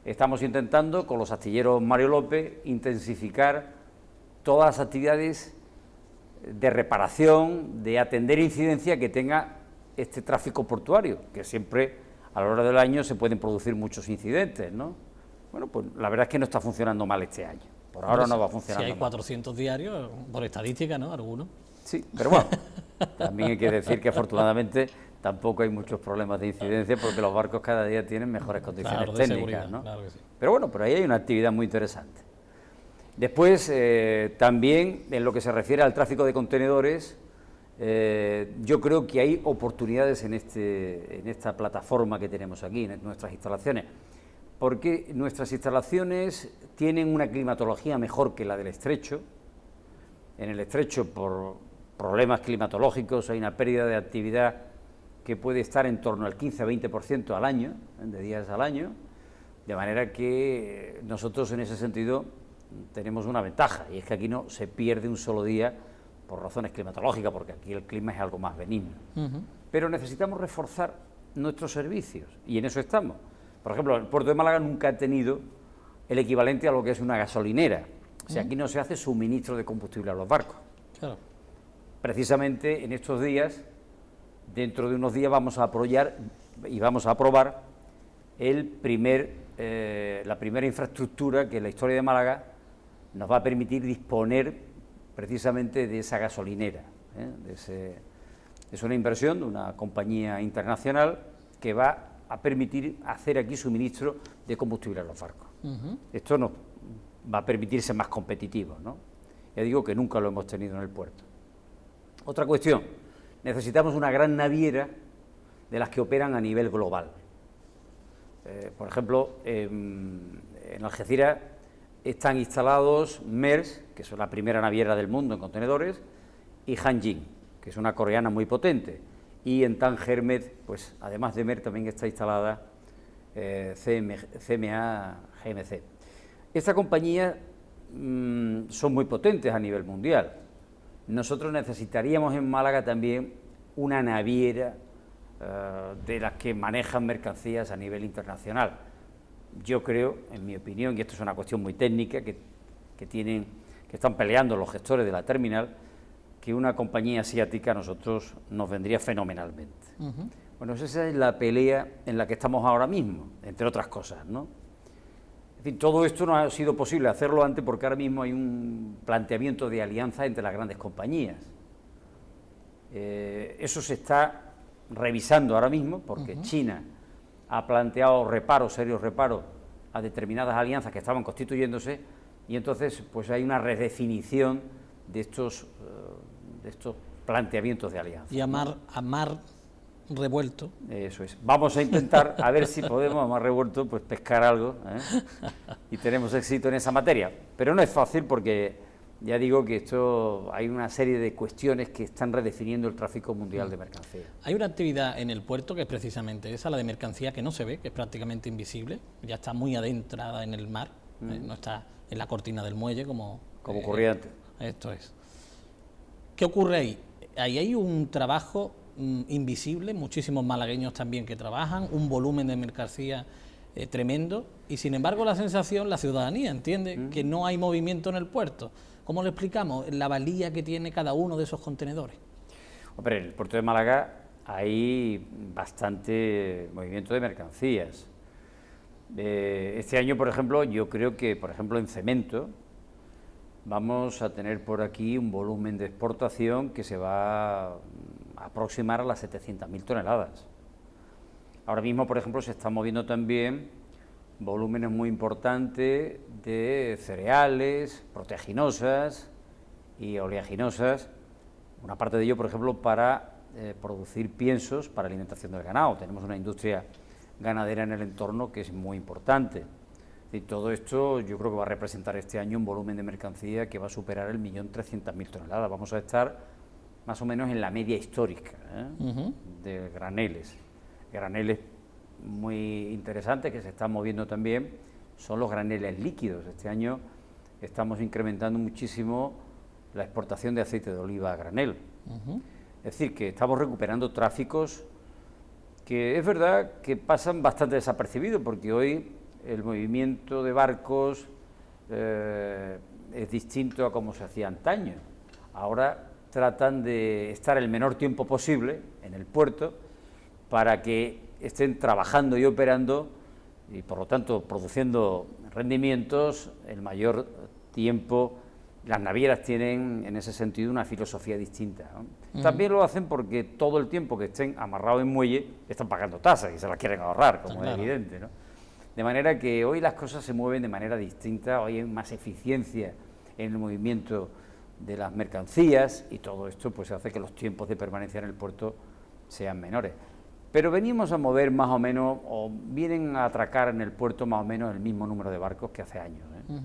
estamos intentando con los astilleros Mario López intensificar todas las actividades de reparación, de atender incidencia que tenga este tráfico portuario, que siempre a lo largo del año se pueden producir muchos incidentes, ¿no? Bueno, pues la verdad es que no está funcionando mal este año. Por ahora no va a funcionar.
Si hay 400 diarios, por estadística, ¿no? Algunos.
Sí, pero bueno, También hay que decir que afortunadamente tampoco hay muchos problemas de incidencia porque los barcos cada día tienen mejores condiciones
Claro, de
técnicas,
seguridad,
¿no?
claro que sí.
Pero bueno, por ahí hay una actividad muy interesante. Después, también en lo que se refiere al tráfico de contenedores, yo creo que hay oportunidades en esta plataforma que tenemos aquí, en nuestras instalaciones, porque nuestras instalaciones tienen una climatología mejor que la del estrecho. En el estrecho, por problemas climatológicos, hay una pérdida de actividad que puede estar en torno al 15-20% al año, de días al año, de manera que nosotros en ese sentido tenemos una ventaja, y es que aquí no se pierde un solo día por razones climatológicas, porque aquí el clima es algo más benigno. Pero necesitamos reforzar nuestros servicios, y en eso estamos. Por ejemplo, el puerto de Málaga nunca ha tenido el equivalente a lo que es una gasolinera. O sea, aquí no se hace suministro de combustible a los barcos.
Claro.
Precisamente en estos días, dentro de unos días, vamos a apoyar y vamos a aprobar la primera infraestructura que en la historia de Málaga nos va a permitir disponer precisamente de esa gasolinera. Es una inversión de una compañía internacional que va a permitir hacer aquí suministro de combustible a los barcos. Esto nos va a permitir ser más competitivos, ¿no? Ya digo que nunca lo hemos tenido en el puerto. Otra cuestión, necesitamos una gran naviera de las que operan a nivel global. Por ejemplo, en Algeciras están instalados Maersk, que es la primera naviera del mundo en contenedores, y Hanjin, que es una coreana muy potente. Y en Tánger Med, pues además de Maersk también está instalada CMA GMC. Esta compañía son muy potentes a nivel mundial. Nosotros necesitaríamos en Málaga también una naviera de las que manejan mercancías a nivel internacional. Yo creo, en mi opinión, y esto es una cuestión muy técnica que están peleando los gestores de la terminal, que una compañía asiática a nosotros nos vendría fenomenalmente. Bueno, esa es la pelea en la que estamos ahora mismo, entre otras cosas, ¿no? En fin, todo esto no ha sido posible hacerlo antes porque ahora mismo hay un planteamiento de alianza entre las grandes compañías. Eso se está revisando ahora mismo porque China ha planteado serios reparos a determinadas alianzas que estaban constituyéndose, y entonces pues hay una redefinición de estos planteamientos de alianza.
Y a mar revuelto.
Eso es. Vamos a intentar a ver si podemos, a mar revuelto, pues pescar algo, y tenemos éxito en esa materia. Pero no es fácil porque ya digo que hay una serie de cuestiones que están redefiniendo el tráfico mundial de mercancías.
Hay una actividad en el puerto que es precisamente esa, la de mercancía, que no se ve, que es prácticamente invisible, ya está muy adentrada en el mar, no está en la cortina del muelle como
ocurría antes.
Esto es. ¿Qué ocurre ahí? Ahí hay un trabajo invisible, muchísimos malagueños también que trabajan, un volumen de mercancía tremendo, y sin embargo la ciudadanía entiende que no hay movimiento en el puerto. ¿Cómo le explicamos la valía que tiene cada uno de esos contenedores?
Hombre, en el puerto de Málaga hay bastante movimiento de mercancías. Este año, por ejemplo, yo creo que, por ejemplo, en cemento vamos a tener por aquí un volumen de exportación que se va a aproximar a las 700.000 toneladas. Ahora mismo, por ejemplo, se están moviendo también volúmenes muy importantes de cereales, proteaginosas y oleaginosas, una parte de ello, por ejemplo, para producir piensos para alimentación del ganado. Tenemos una industria ganadera en el entorno que es muy importante. Y todo esto yo creo que va a representar este año un volumen de mercancía que va a superar el 1.300.000 toneladas. Vamos a estar más o menos en la media histórica de graneles. Graneles muy interesantes que se están moviendo también son los graneles líquidos. Este año estamos incrementando muchísimo la exportación de aceite de oliva a granel. Es decir, que estamos recuperando tráficos que es verdad que pasan bastante desapercibidos, porque hoy el movimiento de barcos es distinto a como se hacía antaño. Ahora tratan de estar el menor tiempo posible en el puerto para que estén trabajando y operando y por lo tanto produciendo rendimientos el mayor tiempo Las navieras tienen, en ese sentido, una filosofía distinta, ¿no? También lo hacen porque todo el tiempo que estén amarrados en muelle están pagando tasas y se las quieren ahorrar, como es evidente, ¿no? De manera que hoy las cosas se mueven de manera distinta, hoy hay más eficiencia en el movimiento de las mercancías y todo esto pues hace que los tiempos de permanencia en el puerto sean menores. Pero venimos a mover más o menos, o vienen a atracar en el puerto más o menos el mismo número de barcos que hace años, ¿eh?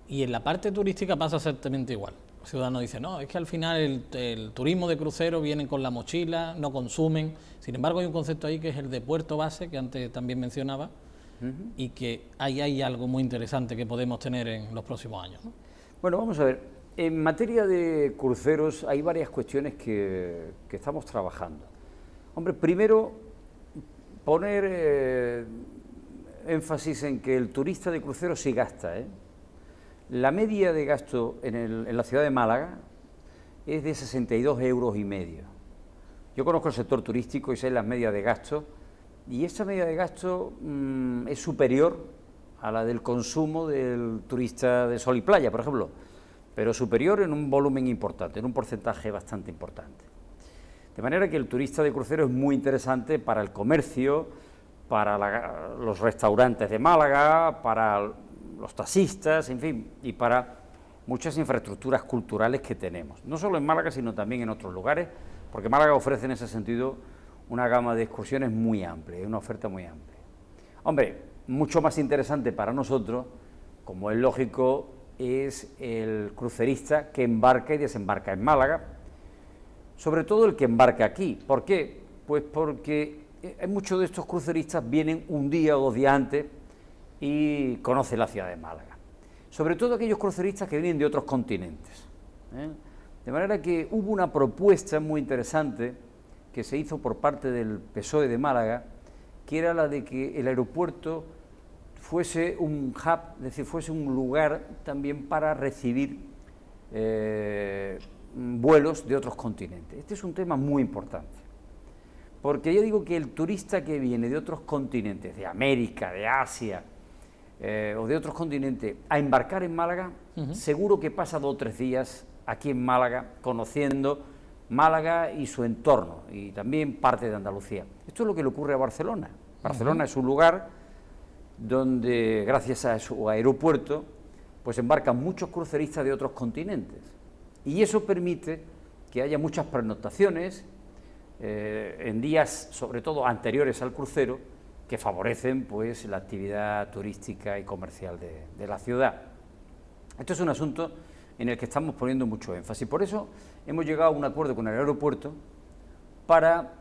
Y en la parte turística pasa exactamente igual. El ciudadano dice, no, es que al final el turismo de crucero viene con la mochila, no consumen. Sin embargo, hay un concepto ahí que es el de puerto base, que antes también mencionaba, y que ahí hay algo muy interesante que podemos tener en los próximos años, ¿no?
Bueno, vamos a ver. En materia de cruceros hay varias cuestiones que estamos trabajando. Hombre, primero, poner énfasis en que el turista de crucero sí gasta, ¿eh? La media de gasto en la ciudad de Málaga es de 62,5 euros. Yo conozco el sector turístico y sé las medias de gasto, y esta media de gasto es superior a la del consumo del turista de sol y playa, por ejemplo, pero superior en un volumen importante, en un porcentaje bastante importante. De manera que el turista de crucero es muy interesante para el comercio, para los restaurantes de Málaga, para los taxistas, en fin, y para muchas infraestructuras culturales que tenemos, no solo en Málaga, sino también en otros lugares, porque Málaga ofrece en ese sentido una gama de excursiones muy amplia, una oferta muy amplia. Hombre, mucho más interesante para nosotros, como es lógico, es el crucerista que embarca y desembarca en Málaga, sobre todo el que embarca aquí. ¿Por qué? Pues porque muchos de estos cruceristas vienen un día o 2 días antes y conocen la ciudad de Málaga. Sobre todo aquellos cruceristas que vienen de otros continentes, ¿eh? De manera que hubo una propuesta muy interesante que se hizo por parte del PSOE de Málaga, que era la de que el aeropuerto fuese un hub, es decir, fuese un lugar también para recibir vuelos de otros continentes. Este es un tema muy importante, porque yo digo que el turista que viene de otros continentes, de América, de Asia, o de otros continentes, a embarcar en Málaga, seguro que pasa 2 o 3 días aquí en Málaga, conociendo Málaga y su entorno, y también parte de Andalucía. Esto es lo que le ocurre a Barcelona. Barcelona es un lugar donde, gracias a su aeropuerto, pues embarcan muchos cruceristas de otros continentes, y eso permite que haya muchas pernoctaciones en días, sobre todo anteriores al crucero, que favorecen pues la actividad turística y comercial de la ciudad. Esto es un asunto en el que estamos poniendo mucho énfasis. Por eso hemos llegado a un acuerdo con el aeropuerto para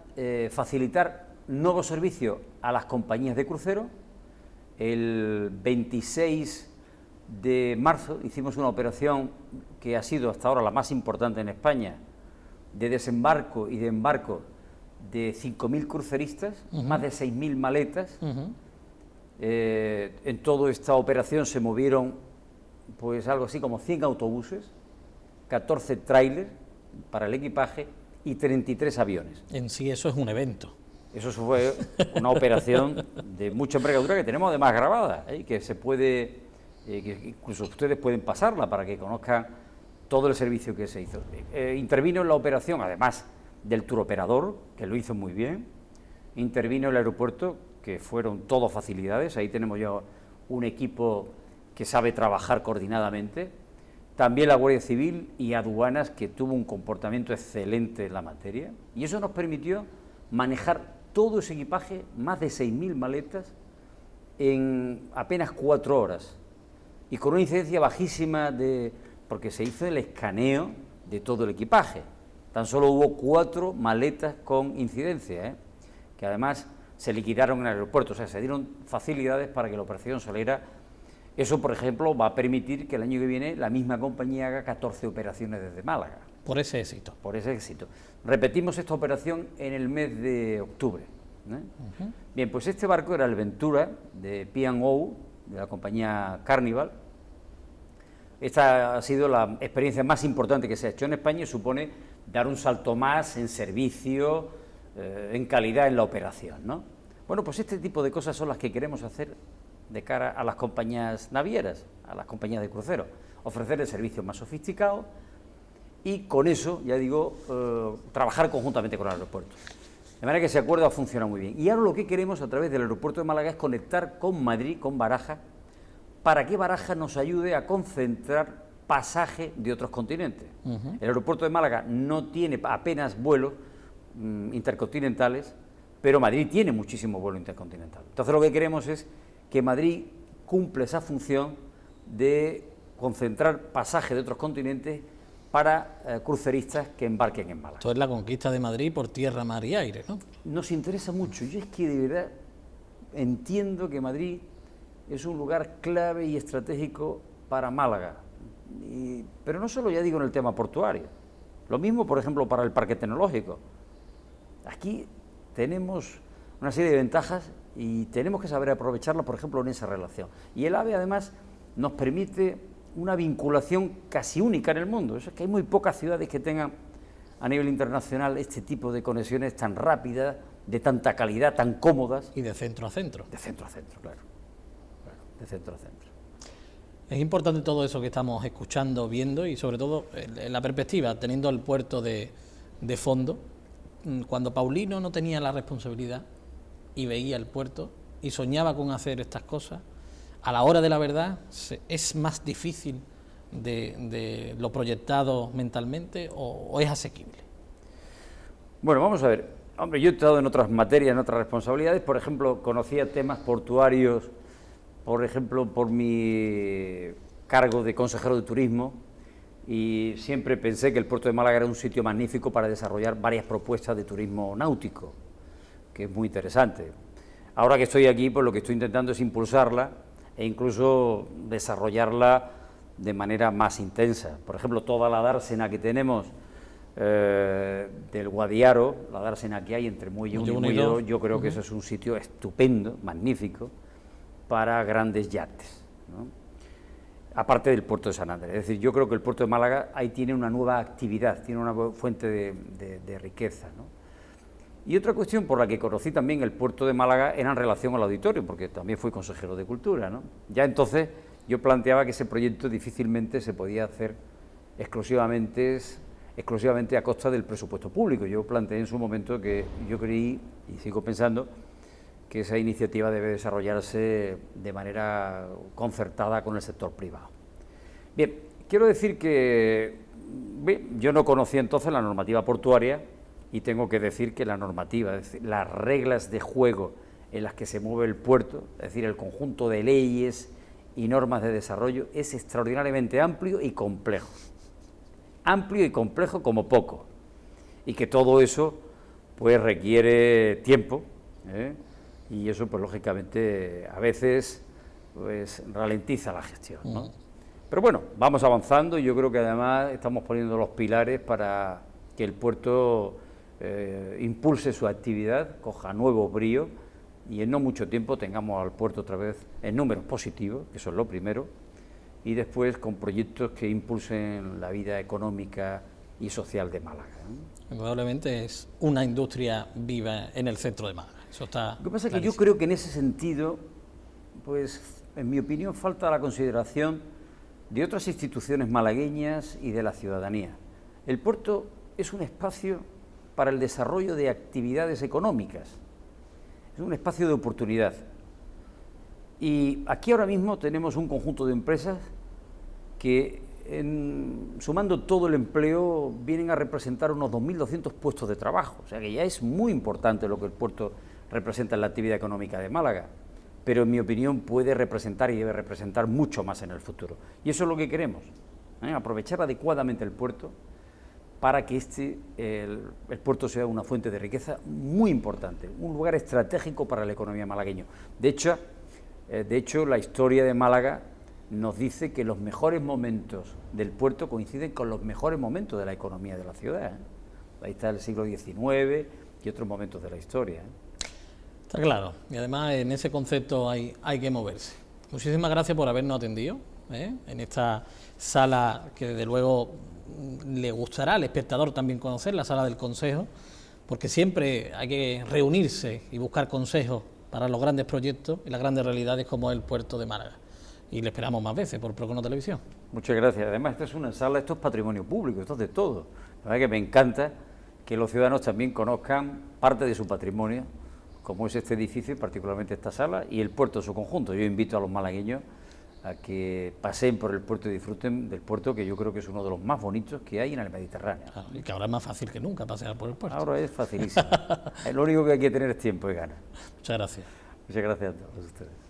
facilitar nuevos servicios a las compañías de crucero. El 26 de marzo hicimos una operación que ha sido hasta ahora la más importante en España, de desembarco y de embarco de 5.000 cruceristas, más de 6.000 maletas. En toda esta operación se movieron pues algo así como 100 autobuses, 14 trailers para el equipaje y 33 aviones.
En sí eso es un evento.
Eso fue una operación de mucha envergadura que tenemos además grabada, y que se puede, que incluso ustedes pueden pasarla para que conozcan todo el servicio que se hizo. Intervino en la operación, además del turoperador, que lo hizo muy bien, intervino el aeropuerto, que fueron todo facilidades, ahí tenemos ya un equipo que sabe trabajar coordinadamente, también la Guardia Civil y aduanas, que tuvo un comportamiento excelente en la materia, y eso nos permitió manejar todo ese equipaje, más de 6.000 maletas, en apenas 4 horas, y con una incidencia bajísima, porque se hizo el escaneo de todo el equipaje. Tan solo hubo 4 maletas con incidencia, que además se liquidaron en el aeropuerto, o sea, se dieron facilidades para que la operación saliera. Eso, por ejemplo, va a permitir que el año que viene la misma compañía haga 14 operaciones desde Málaga.
Por ese éxito.
Por ese éxito. Repetimos esta operación en el mes de octubre. Bien, pues este barco era el Ventura, de P&O, de la compañía Carnival. Esta ha sido la experiencia más importante que se ha hecho en España y supone dar un salto más en servicio, en calidad en la operación, ¿no? Bueno, pues este tipo de cosas son las que queremos hacer de cara a las compañías navieras, a las compañías de cruceros, ofrecerles servicios más sofisticados y con eso, ya digo, trabajar conjuntamente con el aeropuerto. De manera que ese acuerdo ha funcionado muy bien. Y ahora lo que queremos a través del aeropuerto de Málaga es conectar con Madrid, con Barajas, para que Barajas nos ayude a concentrar pasaje de otros continentes. El aeropuerto de Málaga no tiene apenas vuelos intercontinentales, pero Madrid tiene muchísimos vuelos intercontinentales. Entonces lo que queremos es que Madrid cumpla esa función de concentrar pasaje de otros continentes para cruceristas que embarquen en Málaga.
Esto es la conquista de Madrid por tierra, mar y aire, ¿no?
Nos interesa mucho. Yo es que de verdad entiendo que Madrid es un lugar clave y estratégico para Málaga. Pero no solo, ya digo, en el tema portuario. Lo mismo, por ejemplo, para el parque tecnológico. Aquí tenemos una serie de ventajas y tenemos que saber aprovecharlas, por ejemplo, en esa relación. Y el AVE, además, nos permite una vinculación casi única en el mundo. Eso es que hay muy pocas ciudades que tengan a nivel internacional este tipo de conexiones tan rápidas, de tanta calidad, tan cómodas.
Y de centro a centro.
De centro a centro, claro. De centro a centro.
Es importante todo eso que estamos escuchando, viendo y sobre todo en la perspectiva, teniendo el puerto de fondo. Cuando Paulino no tenía la responsabilidad y veía el puerto y soñaba con hacer estas cosas, a la hora de la verdad es más difícil de lo proyectado mentalmente o es asequible.
Bueno, vamos a ver. Hombre, yo he estado en otras materias, en otras responsabilidades. Por ejemplo, conocía temas portuarios, por ejemplo, por mi cargo de consejero de turismo, y siempre pensé que el puerto de Málaga era un sitio magnífico para desarrollar varias propuestas de turismo náutico, que es muy interesante. Ahora que estoy aquí, pues lo que estoy intentando es impulsarla e incluso desarrollarla de manera más intensa. Por ejemplo, toda la dársena que tenemos del Guadiaro, la dársena que hay entre Muelle 1 y Muelle 2, yo creo que eso es un sitio estupendo, magnífico, para grandes yates, ¿no? Aparte del puerto de San Andrés. Es decir, yo creo que el puerto de Málaga ahí tiene una nueva actividad, tiene una fuente de riqueza, ¿no? Y otra cuestión por la que conocí también el puerto de Málaga era en relación al auditorio, porque también fui consejero de Cultura, ¿no? Ya entonces yo planteaba que ese proyecto difícilmente se podía hacer exclusivamente a costa del presupuesto público. Yo planteé en su momento que yo creí, y sigo pensando, que esa iniciativa debe desarrollarse de manera concertada con el sector privado. Bien, quiero decir que yo no conocía entonces la normativa portuaria y tengo que decir que la normativa, es decir, las reglas de juego en las que se mueve el puerto, es decir, el conjunto de leyes y normas de desarrollo es extraordinariamente amplio y complejo. Amplio y complejo como poco. Y que todo eso pues requiere tiempo, y eso pues lógicamente a veces pues ralentiza la gestión, ¿no? Pero bueno, vamos avanzando y yo creo que además estamos poniendo los pilares para que el puerto impulse su actividad, coja nuevo brío y en no mucho tiempo tengamos al puerto otra vez en números positivos, que eso es lo primero, y después con proyectos que impulsen la vida económica y social de Málaga, ¿no?
Indudablemente es una industria viva en el centro de Málaga. Eso está
Lo que pasa es que
clarísimo.
yo creo que en ese sentido, pues en mi opinión falta la consideración de otras instituciones malagueñas y de la ciudadanía. El puerto es un espacio para el desarrollo de actividades económicas, es un espacio de oportunidad. Y aquí ahora mismo tenemos un conjunto de empresas que, sumando todo el empleo, vienen a representar unos 2.200 puestos de trabajo. O sea que ya es muy importante lo que el puerto representa en la actividad económica de Málaga, pero en mi opinión puede representar y debe representar mucho más en el futuro. Y eso es lo que queremos, aprovechar adecuadamente el puerto para que el puerto sea una fuente de riqueza muy importante, un lugar estratégico para la economía malagueña. De hecho, la historia de Málaga nos dice que los mejores momentos del puerto coinciden con los mejores momentos de la economía de la ciudad, Ahí está el siglo XIX y otros momentos de la historia,
Está claro, y además en ese concepto hay que moverse. Muchísimas gracias por habernos atendido en esta sala que desde luego le gustará al espectador también conocer, la sala del consejo, porque siempre hay que reunirse y buscar consejos para los grandes proyectos y las grandes realidades como el puerto de Málaga. Y le esperamos más veces por Procono Televisión.
Muchas gracias. Además, esta es una sala, esto es patrimonio público, esto es de todo. La verdad que me encanta que los ciudadanos también conozcan parte de su patrimonio, como es este edificio, y particularmente esta sala, y el puerto en su conjunto. Yo invito a los malagueños a que paseen por el puerto y disfruten del puerto, que yo creo que es uno de los más bonitos que hay en el Mediterráneo.
Claro, y que ahora es más fácil que nunca pasear por el puerto.
Ahora es facilísimo. Lo único que hay que tener es tiempo y ganas.
Muchas gracias.
Muchas gracias a todos ustedes.